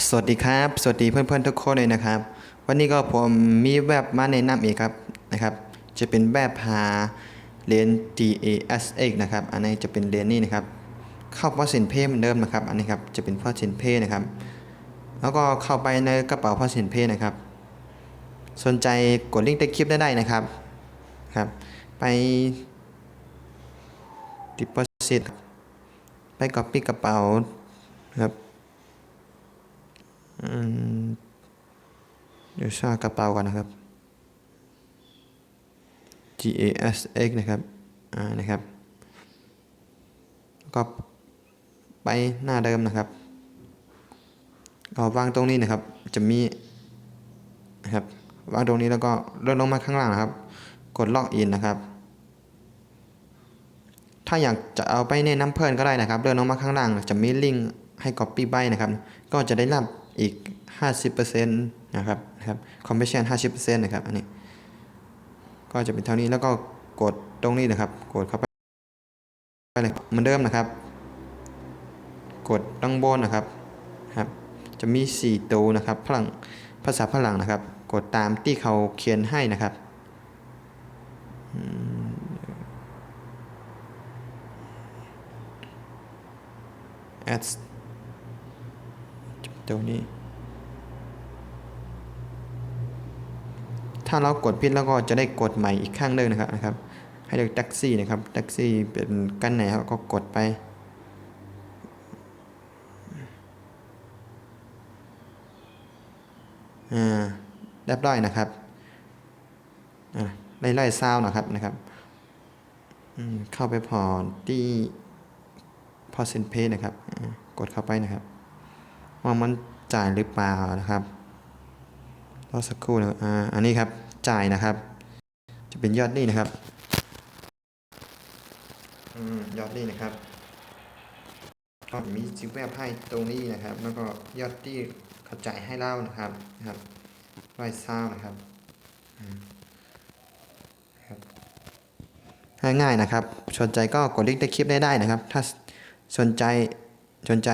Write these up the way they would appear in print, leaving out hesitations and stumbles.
สวัสดีครับสวัสดีเพื่อนๆทุกคนเลยนะครับวันนี้ก็ผมมีแบบมาแนะนำอีกครับนะครับจะเป็นแบบหาเหรียญ DASX นะครับอันนี้จะเป็นเหรียญนี้นะครับเข้าพอสินเพย์เหมือนเดิมนะครับอันนี้ครับจะเป็นพอสินเพย์นะครับแล้วก็เข้าไปในกระเป๋าพอสินเพย์นะครับสนใจกดลิงก์ใต้คลิปได้นะครับครับไปdeposit ไป copy กระเป๋าครับเดี๋ยวสร้างกระเป๋าก่อนนะครับ GASX นะครับนะครับก็ไปหน้าเดิมนะครับเอาวางตรงนี้นะครับจะมีนะครับวางตรงนี้แล้วก็เลื่อนลงมาข้างล่างนะครับกดล็อกอินนะครับถ้าอยากจะเอาไปแนะนำเพื่อนก็ได้นะครับเลื่อนลงมาข้างล่างจะมีลิงก์ให้ Copy ใบนะครับก็จะได้รับอีก 50% นะครับCommission 50%นะครับอันนี้ก็จะเป็นเท่านี้แล้วก็กดตรงนี้นะครับกดเข้าไปเลยเหมือนเดิมนะครับกดตั้งบนนะครับจะมี4ตัวนะครับพลังภาษาฝรั่งนะครับกดตามที่เขาเขียนให้นะครับadd ตัวนี้ถ้าเรากดผิดแล้วก็จะได้กดใหม่อีกข้างหนึ่งนะครับให้เลือกแท็กซี่นะครับแท็กซี่เป็นกันไหนครับก็กดไปเรียบร้อยนะครับไล่ซาวนะครับเข้าไปพอที่พอเซนเพย์นะครับกดเข้าไปนะครับว่ามันจ่ายหรือเปล่านะครับรอสักครู่นะอันนี้ครับจ่ายนะครับจะเป็นยอดนี้นะครับยอดนี้นะครับก็มีซิแวบให้ตรงนี้นะครับแล้วก็ยอดที่เขาจ่ายให้เรานะครับไล่ซาวนะครับง่ายๆนะครับสนใจก็กดลิงก์ใต้คลิปได้นะครับถ้าสนใจ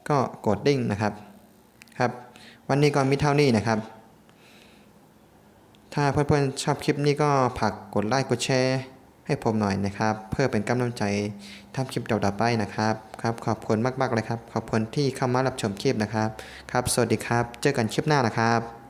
ก็กดลิงก์นะครับวันนี้ก็มีเท่านี้นะครับถ้าเพื่อนๆชอบคลิปนี้ก็ฝากกดไลค์กดแชร์ให้ผมหน่อยนะครับเพื่อเป็นกำลังใจทำคลิปต่อๆไปนะครับขอบคุณมากๆเลยครับขอบคุณที่เข้ามารับชมคลิปนะครับสวัสดีครับเจอกันคลิปหน้านะครับ